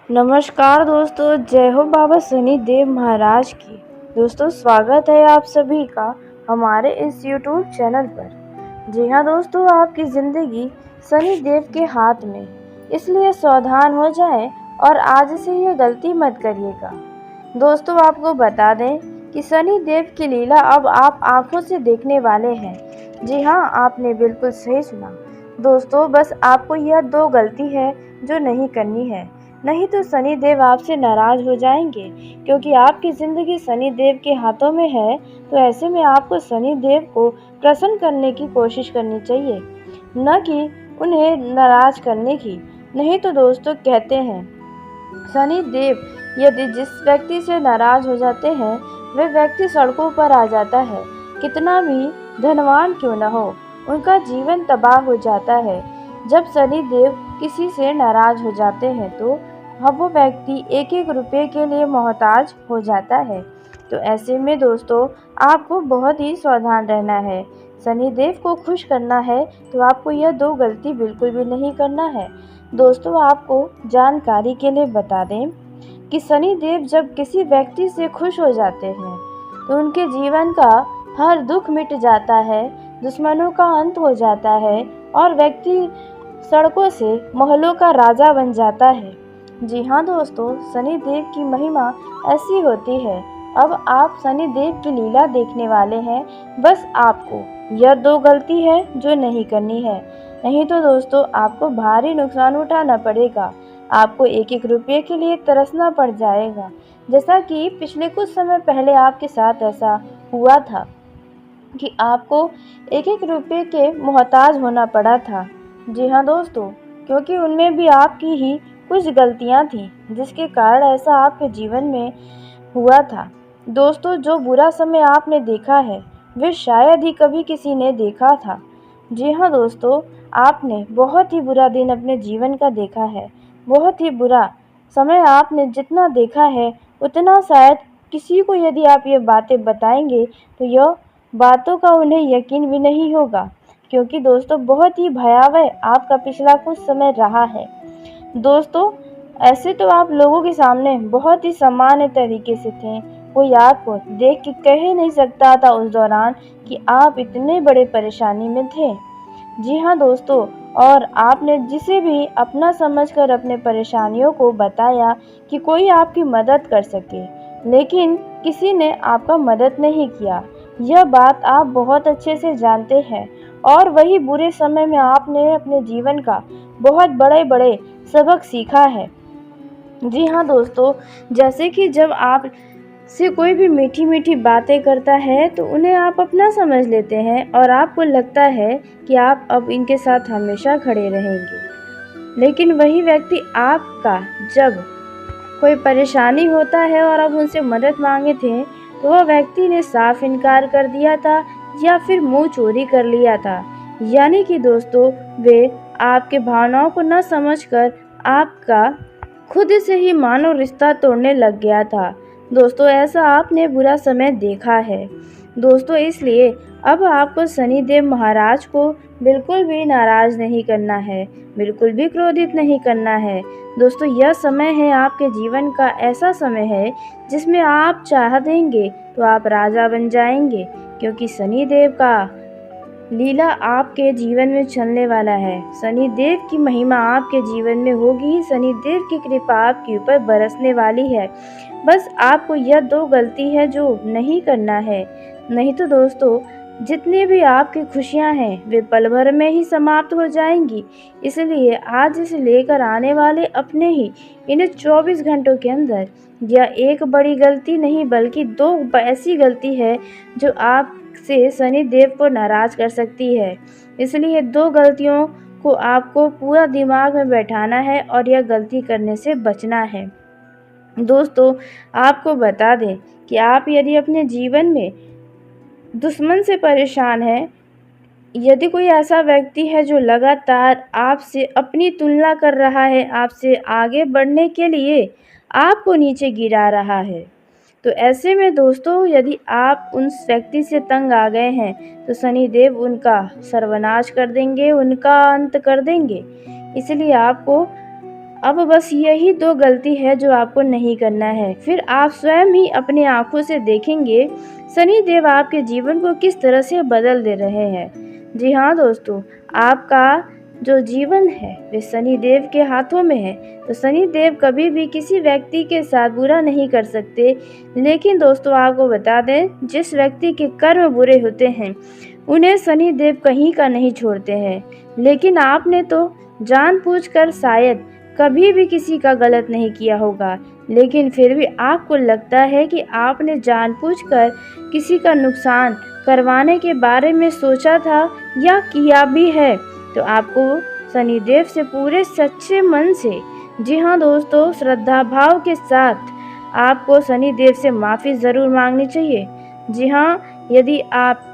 नमस्कार दोस्तों, जय हो बाबा शनि देव महाराज की। दोस्तों, स्वागत है आप सभी का हमारे इस यूट्यूब चैनल पर। जी हाँ दोस्तों, आपकी ज़िंदगी शनि देव के हाथ में, इसलिए सावधान हो जाएं और आज से ये गलती मत करिएगा। दोस्तों, आपको बता दें कि शनि देव की लीला अब आप आंखों से देखने वाले हैं। जी हाँ, आपने बिल्कुल सही सुना। दोस्तों, बस आपको यह दो गलती है जो नहीं करनी है, नहीं तो शनि देव आपसे नाराज हो जाएंगे। क्योंकि आपकी ज़िंदगी शनि देव के हाथों में है, तो ऐसे में आपको शनि देव को प्रसन्न करने की कोशिश करनी चाहिए, न कि उन्हें नाराज करने की। नहीं तो दोस्तों, कहते हैं शनि देव यदि जिस व्यक्ति से नाराज हो जाते हैं, वह व्यक्ति सड़कों पर आ जाता है। कितना भी धनवान क्यों न हो, उनका जीवन तबाह हो जाता है। जब शनि देव किसी से नाराज हो जाते हैं तो अब वो व्यक्ति एक एक रुपये के लिए मोहताज हो जाता है। तो ऐसे में दोस्तों, आपको बहुत ही सावधान रहना है। शनि देव को खुश करना है तो आपको यह दो गलती बिल्कुल भी नहीं करना है। दोस्तों, आपको जानकारी के लिए बता दें कि शनि देव जब किसी व्यक्ति से खुश हो जाते हैं तो उनके जीवन का हर दुख मिट जाता है, दुश्मनों का अंत हो जाता है और व्यक्ति सड़कों से महलों का राजा बन जाता है। जी हाँ दोस्तों, शनि देव की महिमा ऐसी होती है। अब आप शनि देव की लीला देखने वाले हैं। बस आपको यह दो गलती है जो नहीं करनी है, नहीं तो दोस्तों आपको भारी नुकसान उठाना पड़ेगा। आपको एक एक रुपये के लिए तरसना पड़ जाएगा, जैसा कि पिछले कुछ समय पहले आपके साथ ऐसा हुआ था कि आपको एक एक रुपये के मोहताज होना पड़ा था। जी हाँ दोस्तों, क्योंकि उनमें भी आपकी ही कुछ गलतियाँ थीं, जिसके कारण ऐसा आपके जीवन में हुआ था। दोस्तों, जो बुरा समय आपने देखा है वे शायद ही कभी किसी ने देखा था। जी हाँ दोस्तों, आपने बहुत ही बुरा दिन अपने जीवन का देखा है। बहुत ही बुरा समय आपने जितना देखा है उतना शायद किसी को यदि आप ये बातें बताएंगे तो यह बातों का उन्हें यकीन भी नहीं होगा। क्योंकि दोस्तों, बहुत ही भयावह आपका पिछला कुछ समय रहा है। दोस्तों, ऐसे तो आप लोगों के सामने बहुत ही सामान्य तरीके से थे। कोई आपको देख के कह ही नहीं सकता था उस दौरान कि आप इतने बड़े परेशानी में थे। जी हाँ दोस्तों, और आपने जिसे भी अपना समझकर अपने परेशानियों को बताया कि कोई आपकी मदद कर सके, लेकिन किसी ने आपका मदद नहीं किया। यह बात आप बहुत अच्छे से जानते हैं और वही बुरे समय में आपने अपने जीवन का बहुत बड़े बड़े सबक सीखा है। जी हाँ दोस्तों, जैसे कि जब आप से कोई भी मीठी मीठी बातें करता है तो उन्हें आप अपना समझ लेते हैं और आपको लगता है कि आप अब इनके साथ हमेशा खड़े रहेंगे। लेकिन वही व्यक्ति आपका जब कोई परेशानी होता है और आप उनसे मदद मांगे थे तो वह व्यक्ति ने साफ इनकार कर दिया था या फिर मुंह चोरी कर लिया था। यानी कि दोस्तों, वे आपके भावनाओं को न समझकर आपका खुद से ही मानो रिश्ता तोड़ने लग गया था। दोस्तों, ऐसा आपने बुरा समय देखा है। दोस्तों, इसलिए अब आपको शनि देव महाराज को बिल्कुल भी नाराज नहीं करना है, बिल्कुल भी क्रोधित नहीं करना है। दोस्तों, यह समय है आपके जीवन का, ऐसा समय है जिसमें आप चाह देंगे तो आप राजा बन जाएंगे। क्योंकि शनि देव का लीला आपके जीवन में चलने वाला है। शनि देव की महिमा आपके जीवन में होगी ही, शनि देव की कृपा आपके ऊपर बरसने वाली है। बस आपको यह दो गलती है जो नहीं करना है, नहीं तो दोस्तों जितनी भी आपकी खुशियां हैं वे पल भर में ही समाप्त हो जाएंगी। इसलिए आज से लेकर आने वाले अपने ही इन 24 घंटों के अंदर यह एक बड़ी गलती नहीं बल्कि दो ऐसी गलती है जो आप से शनि देव को नाराज कर सकती है। इसलिए दो गलतियों को आपको पूरा दिमाग में बैठाना है और यह गलती करने से बचना है। दोस्तों, आपको बता दें कि आप यदि अपने जीवन में दुश्मन से परेशान हैं, यदि कोई ऐसा व्यक्ति है जो लगातार आपसे अपनी तुलना कर रहा है, आपसे आगे बढ़ने के लिए आपको नीचे गिरा रहा है, तो ऐसे में दोस्तों यदि आप उस व्यक्ति से तंग आ गए हैं तो शनि देव उनका सर्वनाश कर देंगे, उनका अंत कर देंगे। इसलिए आपको अब बस यही 2 गलती है जो आपको नहीं करना है। फिर आप स्वयं ही अपनी आँखों से देखेंगे शनिदेव आपके जीवन को किस तरह से बदल दे रहे हैं। जी हाँ दोस्तों, आपका जो जीवन है वे शनिदेव के हाथों में है। तो शनिदेव कभी भी किसी व्यक्ति के साथ बुरा नहीं कर सकते। लेकिन दोस्तों आपको बता दें, जिस व्यक्ति के कर्म बुरे होते हैं उन्हें शनिदेव कहीं का नहीं छोड़ते हैं। लेकिन आपने तो जानबूझकर शायद कभी भी किसी का गलत नहीं किया होगा, लेकिन फिर भी आपको लगता है कि आपने जानबूझकर किसी का नुकसान करवाने के बारे में सोचा था या किया भी है। तो आपको शनिदेव से पूरे सच्चे मन से, जी हाँ दोस्तों, श्रद्धा भाव के साथ आपको शनिदेव से माफ़ी ज़रूर मांगनी चाहिए। जी हाँ, यदि आप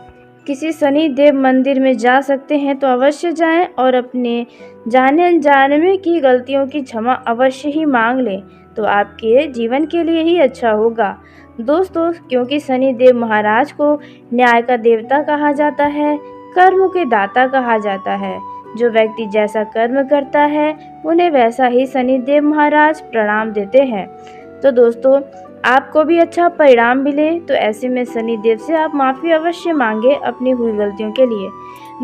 किसी शनिदेव मंदिर में जा सकते हैं तो अवश्य जाएं और अपने जाने अनजाने में की गलतियों की क्षमा अवश्य ही मांग लें, तो आपके जीवन के लिए ही अच्छा होगा दोस्तों। क्योंकि शनिदेव महाराज को न्याय का देवता कहा जाता है, कर्म के दाता कहा जाता है। जो व्यक्ति जैसा कर्म करता है उन्हें वैसा ही शनिदेव महाराज प्रणाम देते हैं। तो दोस्तों, आपको भी अच्छा परिणाम मिले तो ऐसे में शनिदेव से आप माफ़ी अवश्य मांगे अपनी हुई गलतियों के लिए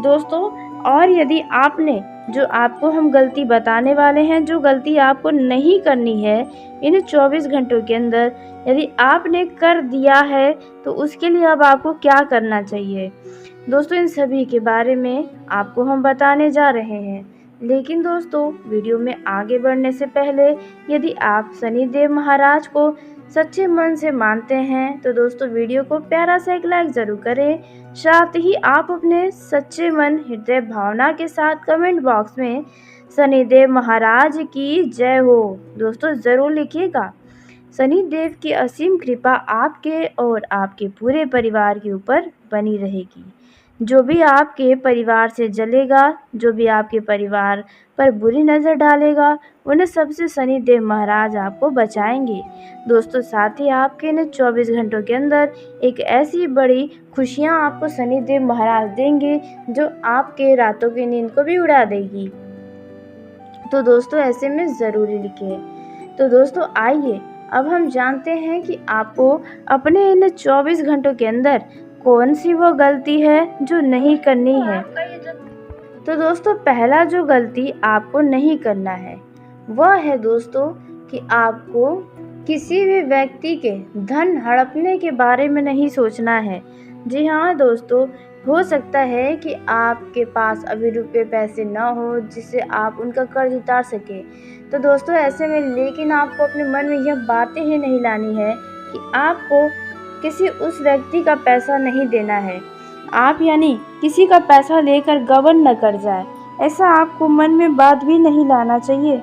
दोस्तों। और यदि आपने, जो आपको हम गलती बताने वाले हैं, जो गलती आपको नहीं करनी है इन 24 घंटों के अंदर, यदि आपने कर दिया है तो उसके लिए अब आपको क्या करना चाहिए दोस्तों, इन सभी के बारे में आपको हम बताने जा रहे हैं। लेकिन दोस्तों, वीडियो में आगे बढ़ने से पहले यदि आप शनिदेव महाराज को सच्चे मन से मानते हैं तो दोस्तों वीडियो को प्यारा सा एक लाइक ज़रूर करें। साथ ही आप अपने सच्चे मन, हृदय भावना के साथ कमेंट बॉक्स में शनिदेव महाराज की जय हो दोस्तों ज़रूर लिखिएगा। शनिदेव की असीम कृपा आपके और आपके पूरे परिवार के ऊपर बनी रहेगी। जो भी आपके परिवार से जलेगा, जो भी आपके परिवार पर बुरी नज़र डालेगा, उन्हें सबसे शनिदेव महाराज आपको बचाएंगे दोस्तों। साथ ही आपके इन 24 घंटों के अंदर एक ऐसी बड़ी खुशियां आपको शनिदेव महाराज देंगे जो आपके रातों की नींद को भी उड़ा देगी। तो दोस्तों ऐसे में ज़रूर लिखिए। तो दोस्तों आइए अब हम जानते हैं कि आपको अपने इन 24 घंटों के अंदर कौन सी वो गलती है जो नहीं करनी है। तो दोस्तों पहला जो गलती आपको नहीं करना है वह है दोस्तों कि आपको किसी भी व्यक्ति के धन हड़पने के बारे में नहीं सोचना है। जी हाँ दोस्तों, हो सकता है कि आपके पास अभी रुपए पैसे ना हो जिससे आप उनका कर्ज उतार सके। तो दोस्तों ऐसे में लेकिन आपको अपने मन में यह बातें ही नहीं लानी है कि आपको किसी उस व्यक्ति का पैसा नहीं देना है, आप यानी किसी का पैसा लेकर गबन न कर जाए, ऐसा आपको मन में बात भी नहीं लाना चाहिए।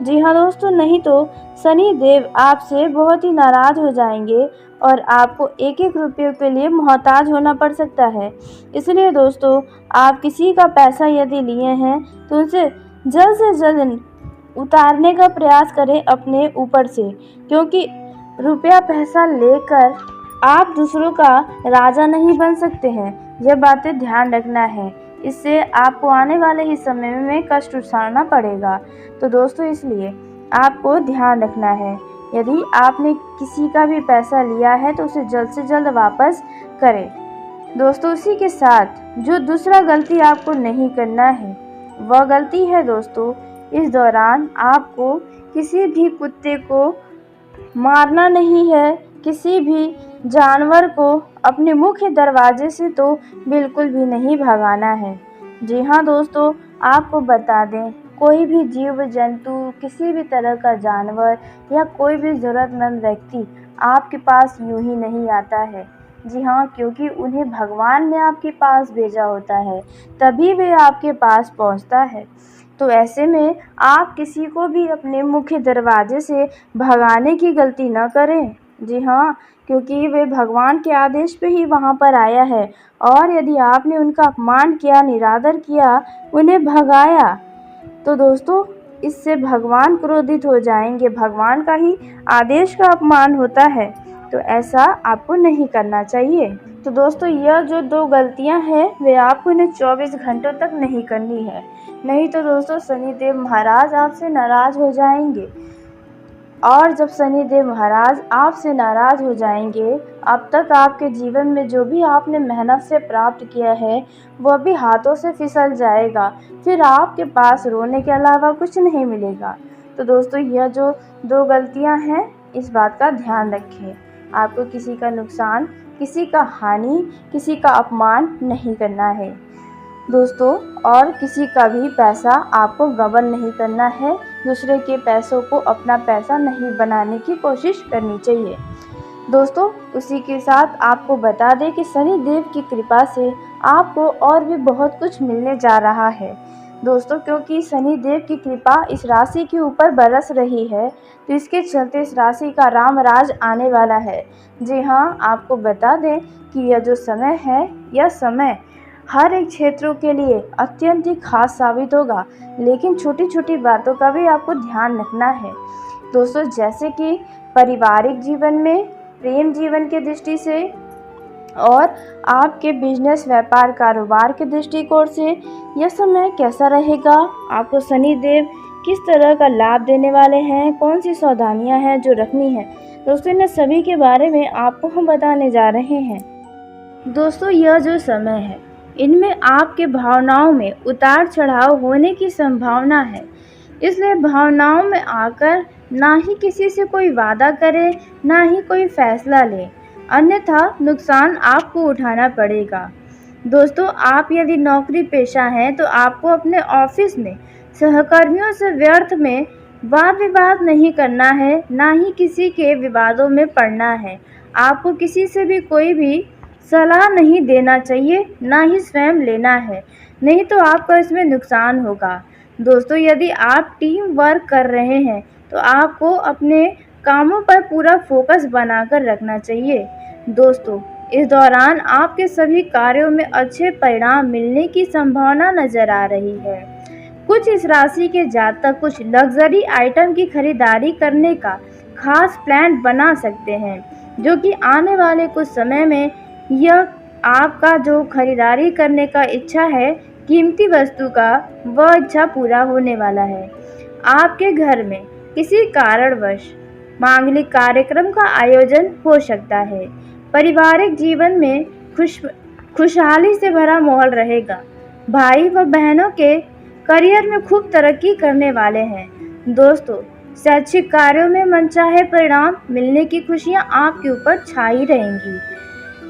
जी हाँ दोस्तों, नहीं तो शनि देव आपसे बहुत ही नाराज़ हो जाएंगे और आपको एक एक रुपये के लिए मोहताज होना पड़ सकता है। इसलिए दोस्तों आप किसी का पैसा यदि लिए हैं तो उसे जल्द से जल्द उतारने का प्रयास करें अपने ऊपर से, क्योंकि रुपया पैसा लेकर आप दूसरों का राजा नहीं बन सकते हैं। यह बातें ध्यान रखना है, इससे आपको आने वाले ही समय में कष्ट उठाना पड़ेगा। तो दोस्तों इसलिए आपको ध्यान रखना है, यदि आपने किसी का भी पैसा लिया है तो उसे जल्द से जल्द वापस करें। दोस्तों उसी के साथ जो दूसरा गलती आपको नहीं करना है वह गलती है दोस्तों, इस दौरान आपको किसी भी कुत्ते को मारना नहीं है, किसी भी जानवर को अपने मुख्य दरवाजे से तो बिल्कुल भी नहीं भगाना है। जी हाँ दोस्तों, आपको बता दें, कोई भी जीव जंतु, किसी भी तरह का जानवर या कोई भी ज़रूरतमंद व्यक्ति आपके पास यूं ही नहीं आता है। जी हाँ, क्योंकि उन्हें भगवान ने आपके पास भेजा होता है, तभी वे आपके पास पहुँचता है। तो ऐसे में आप किसी को भी अपने मुख्य दरवाजे से भगाने की गलती न करें। जी हाँ, क्योंकि वे भगवान के आदेश पे ही वहाँ पर आया है, और यदि आपने उनका अपमान किया, निरादर किया, उन्हें भगाया, तो दोस्तों इससे भगवान क्रोधित हो जाएंगे। भगवान का ही आदेश का अपमान होता है, तो ऐसा आपको नहीं करना चाहिए। तो दोस्तों यह जो 2 गलतियां हैं वे आपको इन्हें 24 घंटों तक नहीं करनी है। नहीं तो दोस्तों शनिदेव महाराज आपसे नाराज़ हो जाएंगे। और जब शनिदेव महाराज आपसे नाराज़ हो जाएंगे, अब तक आपके जीवन में जो भी आपने मेहनत से प्राप्त किया है वह भी हाथों से फिसल जाएगा। फिर आपके पास रोने के अलावा कुछ नहीं मिलेगा। तो दोस्तों यह जो 2 गलतियां हैं, इस बात का ध्यान रखें। आपको किसी का नुकसान, किसी का हानि, किसी का अपमान नहीं करना है दोस्तों। और किसी का भी पैसा आपको गबन नहीं करना है। दूसरे के पैसों को अपना पैसा नहीं बनाने की कोशिश करनी चाहिए दोस्तों। उसी के साथ आपको बता दें कि शनि देव की कृपा से आपको और भी बहुत कुछ मिलने जा रहा है दोस्तों, क्योंकि शनि देव की कृपा इस राशि के ऊपर बरस रही है, तो इसके चलते इस राशि का राम राज आने वाला है। जी हाँ, आपको बता दें कि यह जो समय है, यह समय हर एक क्षेत्रों के लिए अत्यंत ही खास साबित होगा, लेकिन छोटी छोटी बातों का भी आपको ध्यान रखना है दोस्तों। जैसे कि पारिवारिक जीवन में, प्रेम जीवन के दृष्टि से और आपके बिजनेस, व्यापार, कारोबार के दृष्टिकोण से यह समय कैसा रहेगा, आपको शनि देव किस तरह का लाभ देने वाले हैं, कौन सी सावधानियां हैं जो रखनी है दोस्तों, इन सभी के बारे में आपको हम बताने जा रहे हैं दोस्तों। यह जो समय है, इनमें आपके भावनाओं में उतार चढ़ाव होने की संभावना है, इसलिए भावनाओं में आकर ना ही किसी से कोई वादा करें, ना ही कोई फैसला लें, अन्यथा नुकसान आपको उठाना पड़ेगा दोस्तों। आप यदि नौकरी पेशा हैं तो आपको अपने ऑफिस में सहकर्मियों से व्यर्थ में वाद विवाद नहीं करना है, ना ही किसी के विवादों में पड़ना है। आपको किसी से भी कोई भी सलाह नहीं देना चाहिए, ना ही स्वयं लेना है, नहीं तो आपका इसमें नुकसान होगा दोस्तों। यदि आप टीम वर्क कर रहे हैं तो आपको अपने कामों पर पूरा फोकस बनाकर रखना चाहिए दोस्तों। इस दौरान आपके सभी कार्यों में अच्छे परिणाम मिलने की संभावना नजर आ रही है। कुछ इस राशि के जातक कुछ लग्जरी आइटम की खरीदारी करने का खास प्लान बना सकते हैं, जो कि आने वाले कुछ समय में यह आपका जो खरीदारी करने का इच्छा है कीमती वस्तु का, वह इच्छा पूरा होने वाला है। आपके घर में किसी कारणवश मांगलिक कार्यक्रम का आयोजन हो सकता है। पारिवारिक जीवन में खुशहाली से भरा माहौल रहेगा। भाई व बहनों के करियर में खूब तरक्की करने वाले हैं दोस्तों। शैक्षिक कार्यों में मनचाहे परिणाम मिलने की खुशियां आपके ऊपर छाई रहेंगी।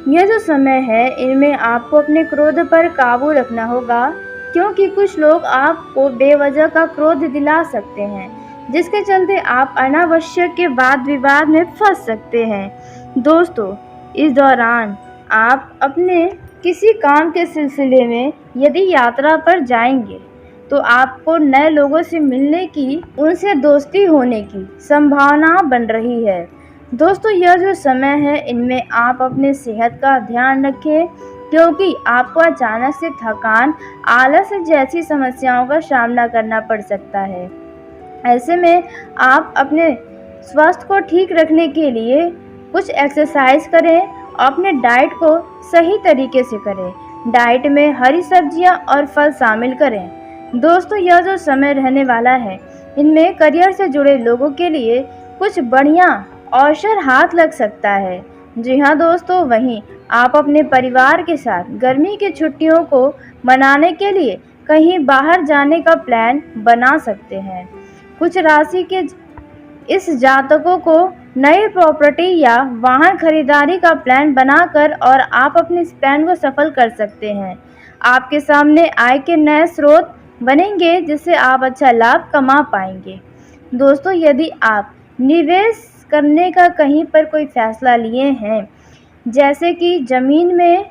यह जो समय है, इनमें आपको अपने क्रोध पर काबू रखना होगा, क्योंकि कुछ लोग आपको बेवजह का क्रोध दिला सकते हैं, जिसके चलते आप अनावश्यक के वाद विवाद में फंस सकते हैं दोस्तों। इस दौरान आप अपने किसी काम के सिलसिले में यदि यात्रा पर जाएंगे तो आपको नए लोगों से मिलने की, उनसे दोस्ती होने की संभावना बन रही है दोस्तों। यह जो समय है, इनमें आप अपने सेहत का ध्यान रखें, क्योंकि आपको अचानक से थकान, आलस जैसी समस्याओं का सामना करना पड़ सकता है। ऐसे में आप अपने स्वास्थ्य को ठीक रखने के लिए कुछ एक्सरसाइज करें और अपने डाइट को सही तरीके से करें। डाइट में हरी सब्जियां और फल शामिल करें दोस्तों। यह जो समय रहने वाला है, इनमें करियर से जुड़े लोगों के लिए कुछ बढ़िया अवसर हाथ लग सकता है। जी हाँ दोस्तों, वहीं आप अपने परिवार के साथ गर्मी की छुट्टियों को मनाने के लिए कहीं बाहर जाने का प्लान बना सकते हैं। कुछ राशि के इस जातकों को नई प्रॉपर्टी या वाहन खरीदारी का प्लान बनाकर और आप अपने इस प्लान को सफल कर सकते हैं। आपके सामने आय के नए स्रोत बनेंगे, जिससे आप अच्छा लाभ कमा पाएंगे दोस्तों। यदि आप निवेश करने का कहीं पर कोई फैसला लिए हैं, जैसे कि ज़मीन में,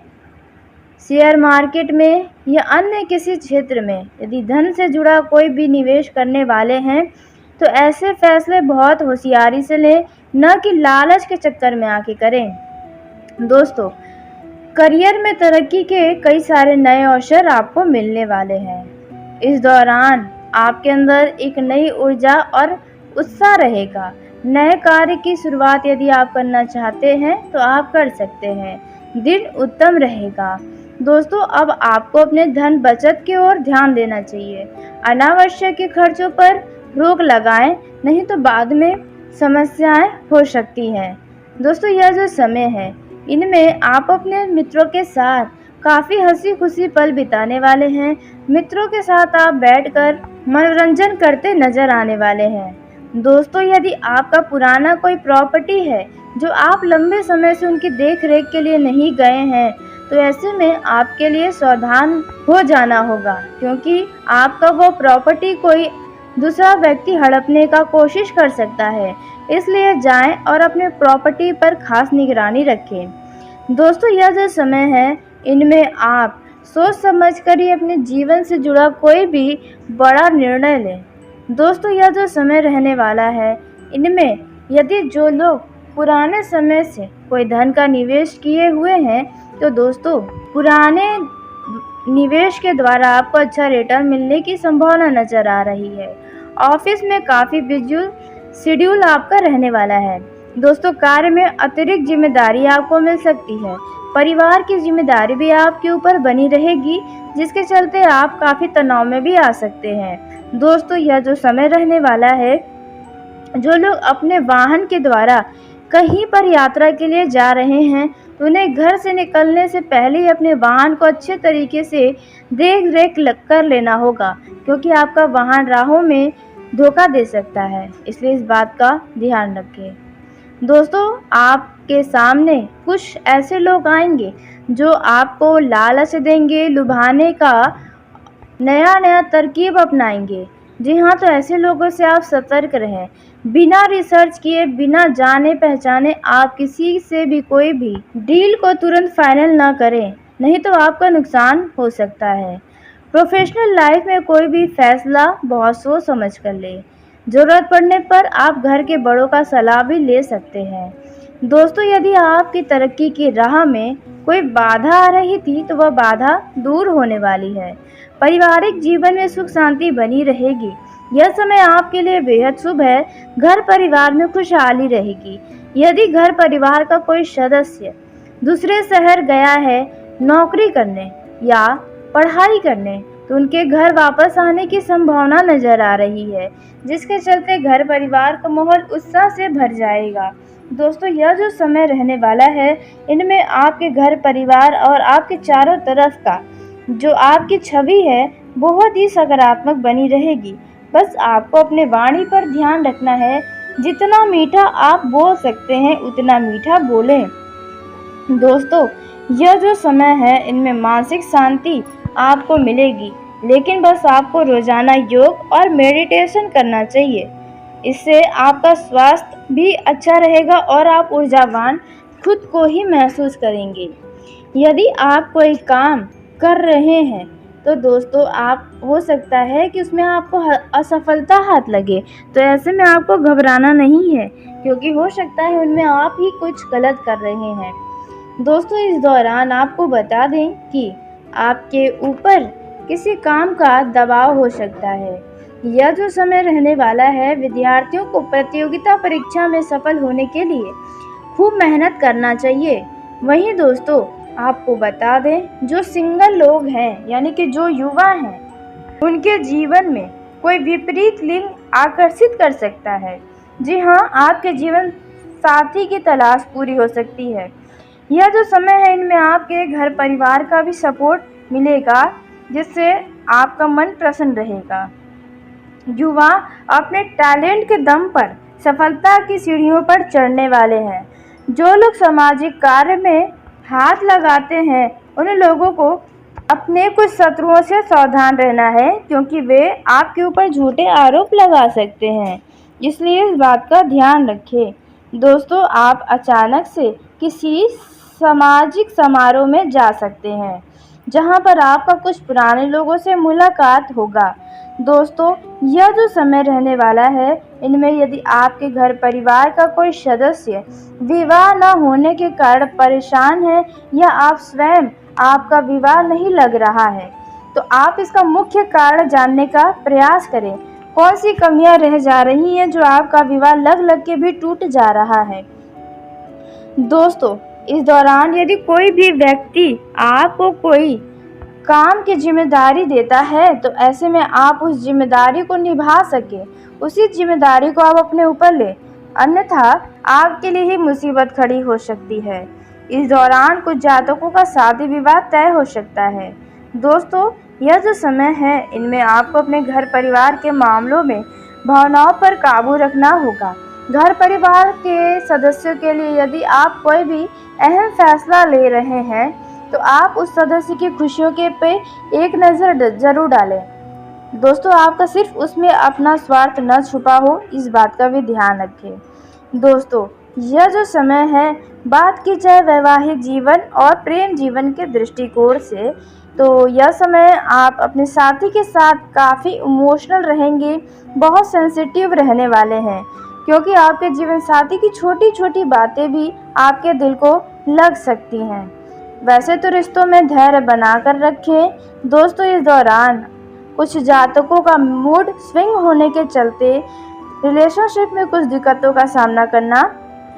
शेयर मार्केट में या अन्य किसी क्षेत्र में, यदि धन से जुड़ा कोई भी निवेश करने वाले हैं तो ऐसे फैसले बहुत होशियारी से लें, न कि लालच के चक्कर में आके करें दोस्तों। करियर में तरक्की के कई सारे नए अवसर आपको मिलने वाले हैं। इस दौरान आपके अंदर एक नई ऊर्जा और उत्साह रहेगा। नए कार्य की शुरुआत यदि आप करना चाहते हैं तो आप कर सकते हैं। दिन उत्तम रहेगा। दोस्तों अब आपको अपने धन बचत की ओर ध्यान देना चाहिए। अनावश्यक के खर्चों पर रोक लगाएं, नहीं तो बाद में समस्याएं हो सकती हैं। दोस्तों यह जो समय है, इनमें आप अपने मित्रों के साथ काफ़ी हंसी खुशी पल बिताने वाले हैं। मित्रों के साथ आप बैठकर मनोरंजन करते नजर आने वाले हैं। दोस्तों यदि आपका पुराना कोई प्रॉपर्टी है जो आप लंबे समय से उनकी देख रेख के लिए नहीं गए हैं, तो ऐसे में आपके लिए सावधान हो जाना होगा, क्योंकि आपका वो प्रॉपर्टी कोई दूसरा व्यक्ति हड़पने का कोशिश कर सकता है। इसलिए जाएं और अपने प्रॉपर्टी पर खास निगरानी रखें। दोस्तों यह जो समय है, इनमें आप सोच समझ कर ही अपने जीवन से जुड़ा कोई भी बड़ा निर्णय लें। दोस्तों यह जो समय रहने वाला है, इनमें यदि जो लोग पुराने समय से कोई धन का निवेश किए हुए हैं, तो दोस्तों पुराने निवेश के द्वारा आपको अच्छा रिटर्न मिलने की संभावना नजर आ रही है। ऑफिस में काफ़ी बिजी शेड्यूल आपका रहने वाला है। दोस्तों कार्य में अतिरिक्त जिम्मेदारी आपको मिल सकती है। परिवार की जिम्मेदारी भी आपके ऊपर बनी रहेगी, जिसके चलते आप काफ़ी तनाव में भी आ सकते हैं। दोस्तों यह जो समय रहने वाला है, जो लोग अपने वाहन के द्वारा कहीं पर यात्रा के लिए जा रहे हैं, तो उन्हें घर से निकलने से पहले ही अपने वाहन को अच्छे तरीके से देख रेख कर लेना होगा, क्योंकि आपका वाहन राहों में धोखा दे सकता है। इसलिए इस बात का ध्यान रखें। दोस्तों आपके सामने कुछ ऐसे लोग आएंगे जो आपको लालच देंगे, लुभाने का नया तरकीब अपनाएंगे। जी हाँ, तो ऐसे लोगों से आप सतर्क रहें। बिना रिसर्च किए, बिना जाने पहचाने आप किसी से भी कोई भी डील को तुरंत फाइनल ना करें, नहीं तो आपका नुकसान हो सकता है। प्रोफेशनल लाइफ में कोई भी फैसला बहुत सोच समझ कर ले। ज़रूरत पड़ने पर आप घर के बड़ों का सलाह भी ले सकते हैं। दोस्तों यदि आपकी तरक्की की राह में कोई बाधा आ रही थी, तो वह बाधा दूर होने वाली है। पारिवारिक जीवन में सुख शांति बनी रहेगी। यह समय आपके लिए बेहद शुभ है। घर परिवार में खुशहाली रहेगी। यदि घर परिवार का कोई सदस्य दूसरे शहर गया है नौकरी करने या पढ़ाई करने, तो उनके घर वापस आने की संभावना नजर आ रही है, जिसके चलते घर परिवार का माहौल उत्साह से भर जाएगा। दोस्तों यह जो समय रहने वाला है, इनमें आपके घर परिवार और आपके चारों तरफ का जो आपकी छवि है, बहुत ही सकारात्मक बनी रहेगी। बस आपको अपने वाणी पर ध्यान रखना है। जितना मीठा आप बोल सकते हैं, उतना मीठा बोलें। दोस्तों यह जो समय है, इनमें मानसिक शांति आपको मिलेगी, लेकिन बस आपको रोजाना योग और मेडिटेशन करना चाहिए। इससे आपका स्वास्थ्य भी अच्छा रहेगा और आप ऊर्जावान खुद को ही महसूस करेंगे। यदि आप कोई काम कर रहे हैं, तो दोस्तों आप हो सकता है कि उसमें आपको असफलता हाथ लगे, तो ऐसे में आपको घबराना नहीं है, क्योंकि हो सकता है उनमें आप ही कुछ गलत कर रहे हैं। दोस्तों इस दौरान आपको बता दें कि आपके ऊपर किसी काम का दबाव हो सकता है। यह जो समय रहने वाला है, विद्यार्थियों को प्रतियोगिता परीक्षा में सफल होने के लिए खूब मेहनत करना चाहिए। वहीं दोस्तों आपको बता दें, जो सिंगल लोग हैं यानी कि जो युवा हैं, उनके जीवन में कोई विपरीत लिंग आकर्षित कर सकता है। जी हाँ, आपके जीवन साथी की तलाश पूरी हो सकती है। यह जो समय है, इनमें आपके घर परिवार का भी सपोर्ट मिलेगा, जिससे आपका मन प्रसन्न रहेगा। युवा अपने टैलेंट के दम पर सफलता की सीढ़ियों पर चढ़ने वाले हैं। जो लोग सामाजिक कार्य में हाथ लगाते हैं, उन लोगों को अपने कुछ शत्रुओं से सावधान रहना है, क्योंकि वे आपके ऊपर झूठे आरोप लगा सकते हैं। इसलिए इस बात का ध्यान रखें। दोस्तों आप अचानक से किसी सामाजिक समारोह में जा सकते हैं, जहां पर आपका कुछ पुराने लोगों से मुलाकात होगा। दोस्तों यह जो समय रहने वाला है, इनमें यदि आपके घर परिवार का कोई सदस्य विवाह न होने के कारण परेशान है, या आप स्वयं आपका विवाह नहीं लग रहा है, तो आप इसका मुख्य कारण जानने का प्रयास करें। कौन सी कमियां रह जा रही हैं जो आपका विवाह लग के भी टूट जा रहा है। दोस्तों इस दौरान यदि कोई भी व्यक्ति आपको कोई काम की जिम्मेदारी देता है तो ऐसे में आप उस जिम्मेदारी को निभा सके, उसी जिम्मेदारी को आप अपने ऊपर ले, अन्यथा आपके लिए ही मुसीबत खड़ी हो सकती है। इस दौरान कुछ जातकों का शादी विवाह तय हो सकता है। दोस्तों, यह जो समय है इनमें आपको अपने घर परिवार के मामलों में भावनाओं पर काबू रखना होगा। घर परिवार के सदस्यों के लिए यदि आप कोई भी अहम फैसला ले रहे हैं तो आप उस सदस्य की खुशियों के पे एक नज़र जरूर डालें। दोस्तों, आपका सिर्फ उसमें अपना स्वार्थ न छुपा हो, इस बात का भी ध्यान रखें। दोस्तों, यह जो समय है बात की जाए वैवाहिक जीवन और प्रेम जीवन के दृष्टिकोण से, तो यह समय आप अपने साथी के साथ काफ़ी इमोशनल रहेंगे, बहुत सेंसिटिव रहने वाले हैं, क्योंकि आपके जीवन साथी की छोटी छोटी बातें भी आपके दिल को लग सकती हैं। वैसे तो रिश्तों में धैर्य बनाकर रखें। दोस्तों, इस दौरान कुछ जातकों का मूड स्विंग होने के चलते रिलेशनशिप में कुछ दिक्कतों का सामना करना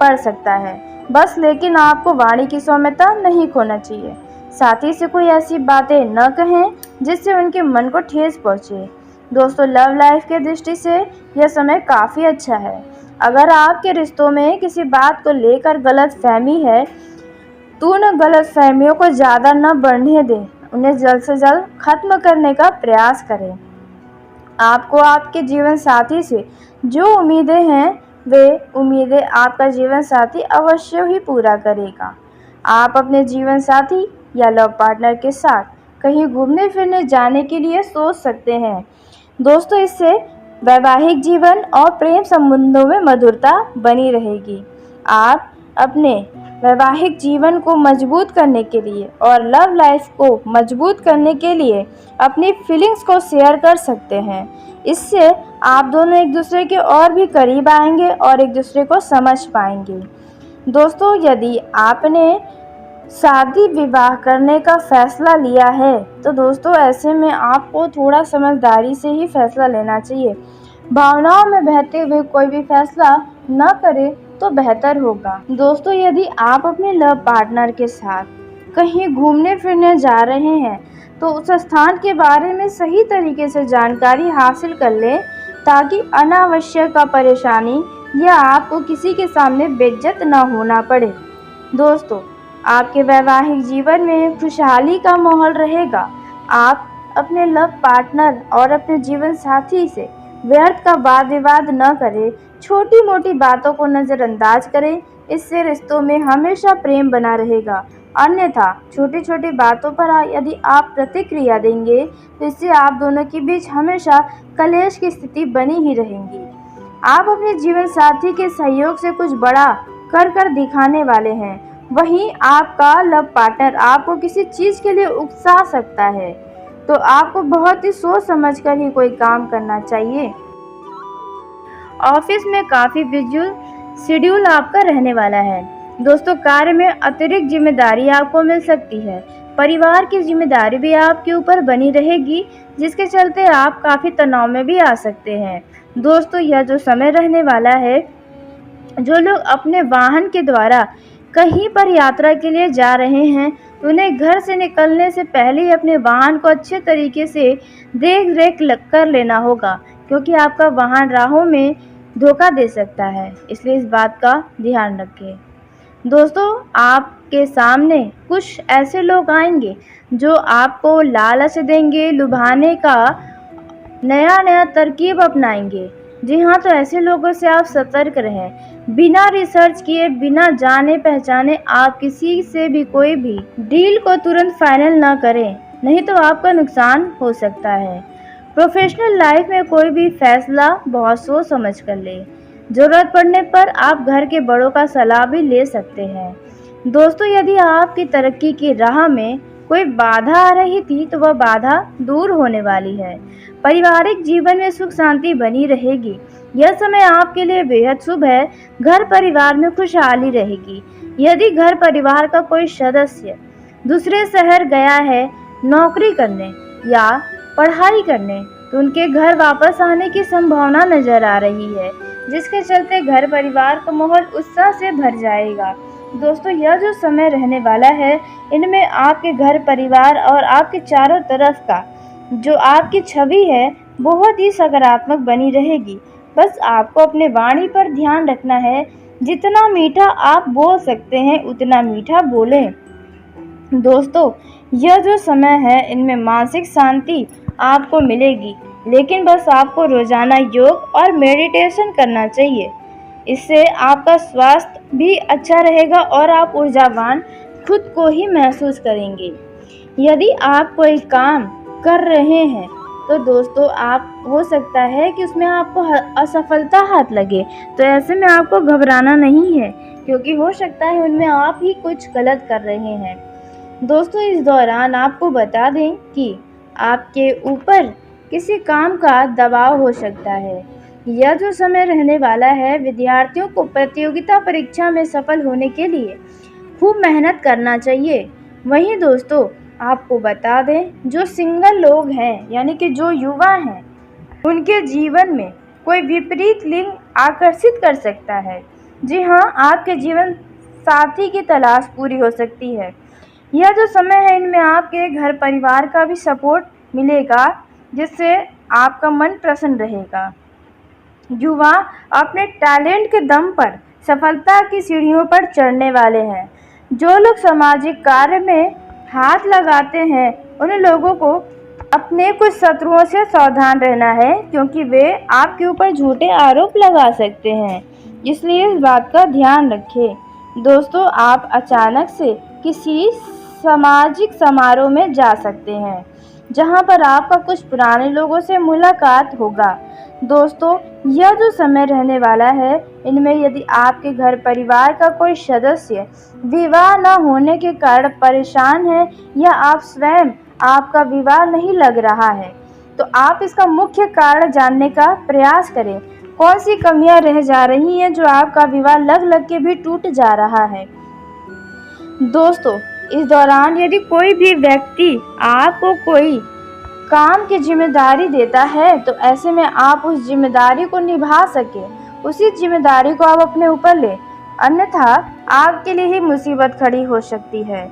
पड़ सकता है। बस लेकिन आपको वाणी की सौम्यता नहीं खोना चाहिए। साथी से कोई ऐसी बातें न कहें जिससे उनके मन को ठेस पहुंचे। दोस्तों, लव लाइफ के दृष्टि से यह समय काफ़ी अच्छा है। अगर आपके रिश्तों में किसी बात को लेकर गलत फहमी है तो उन गलत फहमियों को ज़्यादा न बढ़ने दें, उन्हें जल्द से जल्द खत्म करने का प्रयास करें। आपको आपके जीवन साथी से जो उम्मीदें हैं वे उम्मीदें आपका जीवन साथी अवश्य ही पूरा करेगा। आप अपने जीवन साथी या लव पार्टनर के साथ कहीं घूमने फिरने जाने के लिए सोच सकते हैं। दोस्तों, इससे वैवाहिक जीवन और प्रेम संबंधों में मधुरता बनी रहेगी। आप अपने वैवाहिक जीवन को मजबूत करने के लिए और लव लाइफ को मजबूत करने के लिए अपनी फीलिंग्स को शेयर कर सकते हैं। इससे आप दोनों एक दूसरे के और भी करीब आएंगे और एक दूसरे को समझ पाएंगे। दोस्तों, यदि आपने शादी विवाह करने का फैसला लिया है तो दोस्तों ऐसे में आपको थोड़ा समझदारी से ही फैसला लेना चाहिए। भावनाओं में बहते हुए कोई भी फैसला न करें तो बेहतर होगा। दोस्तों, यदि आप अपने लव पार्टनर के साथ कहीं घूमने फिरने जा रहे हैं तो उस स्थान के बारे में सही तरीके से जानकारी हासिल कर लें ताकि अनावश्यक परेशानी या आपको किसी के सामने बेइज्जत न होना पड़े। दोस्तों, आपके वैवाहिक जीवन में खुशहाली का माहौल रहेगा। आप अपने लव पार्टनर और अपने जीवन साथी से व्यर्थ का वाद विवाद न करें, छोटी मोटी बातों को नज़रअंदाज करें, इससे रिश्तों में हमेशा प्रेम बना रहेगा। अन्यथा छोटी छोटी बातों पर यदि आप प्रतिक्रिया देंगे तो इससे आप दोनों के बीच हमेशा कलेश की स्थिति बनी ही रहेगी। आप अपने जीवन साथी के सहयोग से कुछ बड़ा कर दिखाने वाले हैं, वहीं आपका लव पार्टनर आपको किसी चीज़ के लिए उकसा सकता है, तो आपको बहुत ही सोच समझकर ही कोई काम करना चाहिए। ऑफिस में काफ़ी बिजी शेड्यूल आपका रहने वाला है। दोस्तों, कार्य में अतिरिक्त जिम्मेदारी आपको मिल सकती है। परिवार की जिम्मेदारी भी आपके ऊपर बनी रहेगी, जिसके चलते आप काफ़ी तनाव में भी आ सकते हैं। दोस्तों, यह जो समय रहने वाला है, जो लोग अपने वाहन के द्वारा कहीं पर यात्रा के लिए जा रहे हैं उन्हें घर से निकलने से पहले ही अपने वाहन को अच्छे तरीके से देख रेख कर लेना होगा, क्योंकि आपका वाहन राहों में धोखा दे सकता है, इसलिए इस बात का ध्यान रखें। दोस्तों, आपके सामने कुछ ऐसे लोग आएंगे जो आपको लालच देंगे, लुभाने का नया तरकीब अपनाएंगे। जी हाँ, तो ऐसे लोगों से आप सतर्क रहें। बिना रिसर्च किए, बिना जाने पहचाने आप किसी से भी कोई भी डील को तुरंत फाइनल ना करें, नहीं तो आपका नुकसान हो सकता है। प्रोफेशनल लाइफ में कोई भी फैसला बहुत सोच समझ कर ले। ज़रूरत पड़ने पर आप घर के बड़ों का सलाह भी ले सकते हैं। दोस्तों, यदि आपकी तरक्की की राह में कोई बाधा आ रही थी तो वह बाधा दूर होने वाली है। पारिवारिक जीवन में सुख शांति बनी रहेगी। यह समय आपके लिए बेहद शुभ है। घर परिवार में खुशहाली रहेगी। यदि घर परिवार का कोई सदस्य दूसरे शहर गया है नौकरी करने या पढ़ाई करने तो उनके घर वापस आने की संभावना नजर आ रही है, जिसके चलते घर परिवार का माहौल उत्साह से भर जाएगा। दोस्तों यह जो समय रहने वाला है, इनमें आपके घर परिवार और आपके चारों तरफ का जो आपकी छवि है बहुत ही सकारात्मक बनी रहेगी। बस आपको अपने वाणी पर ध्यान रखना है, जितना मीठा आप बोल सकते हैं उतना मीठा बोलें। दोस्तों यह जो समय है इनमें मानसिक शांति आपको मिलेगी, लेकिन बस आपको रोजाना योग और मेडिटेशन करना चाहिए। इससे आपका स्वास्थ्य भी अच्छा रहेगा और आप ऊर्जावान खुद को ही महसूस करेंगे। यदि आप कोई काम कर रहे हैं तो दोस्तों आप हो सकता है कि उसमें आपको असफलता हाथ लगे, तो ऐसे में आपको घबराना नहीं है, क्योंकि हो सकता है उनमें आप ही कुछ गलत कर रहे हैं। दोस्तों इस दौरान आपको बता दें कि आपके ऊपर किसी काम का दबाव हो सकता है। यह जो समय रहने वाला है, विद्यार्थियों को प्रतियोगिता परीक्षा में सफल होने के लिए खूब मेहनत करना चाहिए। वहीं दोस्तों आपको बता दें, जो सिंगल लोग हैं यानी कि जो युवा हैं, उनके जीवन में कोई विपरीत लिंग आकर्षित कर सकता है। जी हाँ, आपके जीवन साथी की तलाश पूरी हो सकती है। यह जो समय है इनमें आपके घर परिवार का भी सपोर्ट मिलेगा, जिससे आपका मन प्रसन्न रहेगा। युवा अपने टैलेंट के दम पर सफलता की सीढ़ियों पर चढ़ने वाले हैं। जो लोग सामाजिक कार्य में हाथ लगाते हैं, उन लोगों को अपने कुछ शत्रुओं से सावधान रहना है, क्योंकि वे आपके ऊपर झूठे आरोप लगा सकते हैं। इसलिए इस बात का ध्यान रखें। दोस्तों आप अचानक से किसी सामाजिक समारोह में जा सकते हैं, जहां पर आपका कुछ पुराने लोगों से मुलाकात होगा। दोस्तों यह जो समय रहने वाला है, इनमें यदि आपके घर परिवार का कोई सदस्य विवाह न होने के कारण परेशान है, या आप स्वयं आपका विवाह नहीं लग रहा है, तो आप इसका मुख्य कारण जानने का प्रयास करें। कौन सी कमियां रह जा रही हैं जो आपका विवाह लग के भी टूट जा रहा है। दोस्तों इस दौरान यदि कोई भी व्यक्ति आपको कोई काम की जिम्मेदारी देता है, तो ऐसे में आप उस जिम्मेदारी को निभा सके, उसी जिम्मेदारी को आप अपने ऊपर ले, अन्यथा आपके लिए ही मुसीबत खड़ी हो सकती है।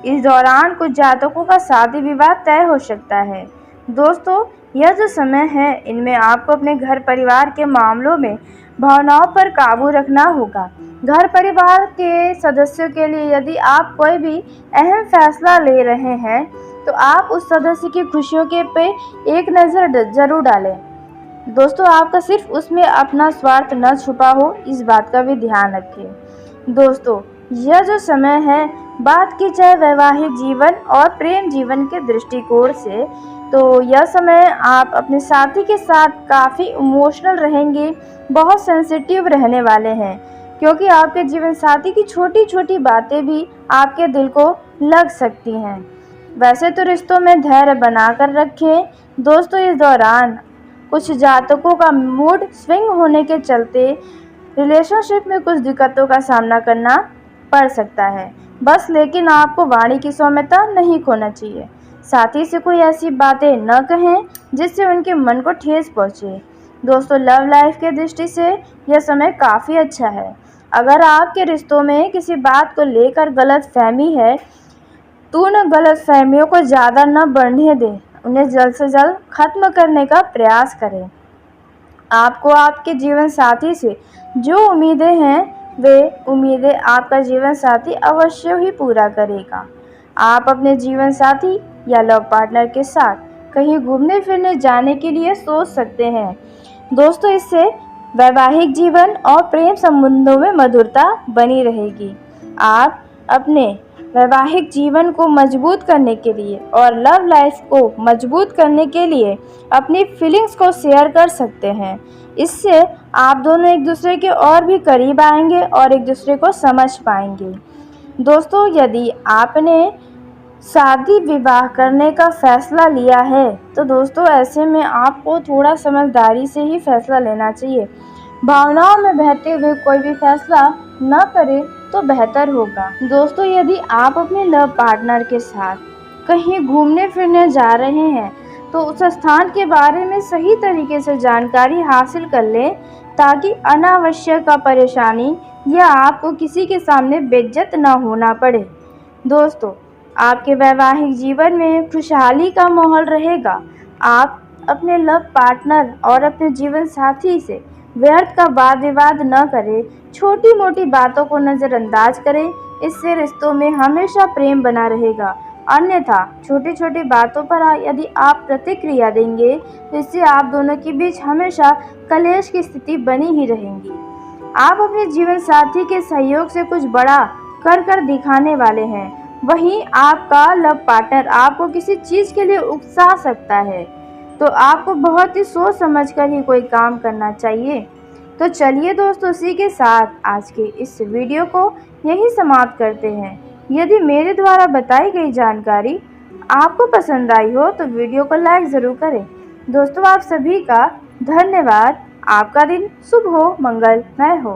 इस दौरान कुछ जातकों का शादी विवाह तय हो सकता है। दोस्तों यह जो समय है, इनमें आपको अपने घर परिवार के मामलों में भावनाओं पर काबू रखना होगा। घर परिवार के सदस्यों के लिए यदि आप कोई भी अहम फैसला ले रहे हैं, तो आप उस सदस्य की खुशियों के पे एक नज़र जरूर डालें। दोस्तों आपका सिर्फ उसमें अपना स्वार्थ न छुपा हो, इस बात का भी ध्यान रखें। दोस्तों यह जो समय है, बात की जाए वैवाहिक जीवन और प्रेम जीवन के दृष्टिकोण से, तो यह समय आप अपने साथी के साथ काफ़ी इमोशनल रहेंगे, बहुत सेंसिटिव रहने वाले हैं, क्योंकि आपके जीवन साथी की छोटी छोटी बातें भी आपके दिल को लग सकती हैं। वैसे तो रिश्तों में धैर्य बनाकर रखें। दोस्तों इस दौरान कुछ जातकों का मूड स्विंग होने के चलते रिलेशनशिप में कुछ दिक्कतों का सामना करना पड़ सकता है। बस लेकिन आपको वाणी की सौम्यता नहीं खोना चाहिए। साथी से कोई ऐसी बातें न कहें जिससे उनके मन को ठेस पहुँचे। दोस्तों लव लाइफ के दृष्टि से यह समय काफ़ी अच्छा है। अगर आपके रिश्तों में किसी बात को लेकर गलत फहमी है, तो उन गलत फहमियों को ज़्यादा न बढ़ने दें, उन्हें जल्द से जल्द खत्म करने का प्रयास करें। आपको आपके जीवन साथी से जो उम्मीदें हैं, वे उम्मीदें आपका जीवन साथी अवश्य ही पूरा करेगा। आप अपने जीवन साथी या लव पार्टनर के साथ कहीं घूमने फिरने जाने के लिए सोच सकते हैं। दोस्तों इससे वैवाहिक जीवन और प्रेम संबंधों में मधुरता बनी रहेगी। आप अपने वैवाहिक जीवन को मजबूत करने के लिए और लव लाइफ को मजबूत करने के लिए अपनी फीलिंग्स को शेयर कर सकते हैं। इससे आप दोनों एक दूसरे के और भी करीब आएंगे और एक दूसरे को समझ पाएंगे। दोस्तों यदि आपने शादी विवाह करने का फैसला लिया है, तो दोस्तों ऐसे में आपको थोड़ा समझदारी से ही फैसला लेना चाहिए। भावनाओं में बहते हुए कोई भी फैसला न करें तो बेहतर होगा। दोस्तों यदि आप अपने लव पार्टनर के साथ कहीं घूमने फिरने जा रहे हैं, तो उस स्थान के बारे में सही तरीके से जानकारी हासिल कर लें, ताकि अनावश्यक परेशानी या आपको किसी के सामने बेइज्जत न होना पड़े। दोस्तों, आपके वैवाहिक जीवन में खुशहाली का माहौल रहेगा। आप अपने लव पार्टनर और अपने जीवन साथी से व्यर्थ का वाद विवाद न करें, छोटी मोटी बातों को नज़रअंदाज करें, इससे रिश्तों में हमेशा प्रेम बना रहेगा। अन्यथा छोटी छोटी बातों पर यदि आप प्रतिक्रिया देंगे तो इससे आप दोनों के बीच हमेशा कलेश की स्थिति बनी ही रहेगी। आप अपने जीवन साथी के सहयोग से कुछ बड़ा कर दिखाने वाले हैं, वहीं आपका लव पार्टनर आपको किसी चीज़ के लिए उकसा सकता है, तो आपको बहुत ही सोच समझ कर ही कोई काम करना चाहिए। तो चलिए दोस्तों, इसी के साथ आज के इस वीडियो को यहीं समाप्त करते हैं। यदि मेरे द्वारा बताई गई जानकारी आपको पसंद आई हो तो वीडियो को लाइक ज़रूर करें। दोस्तों, आप सभी का धन्यवाद। आपका दिन शुभ हो, मंगलमय हो।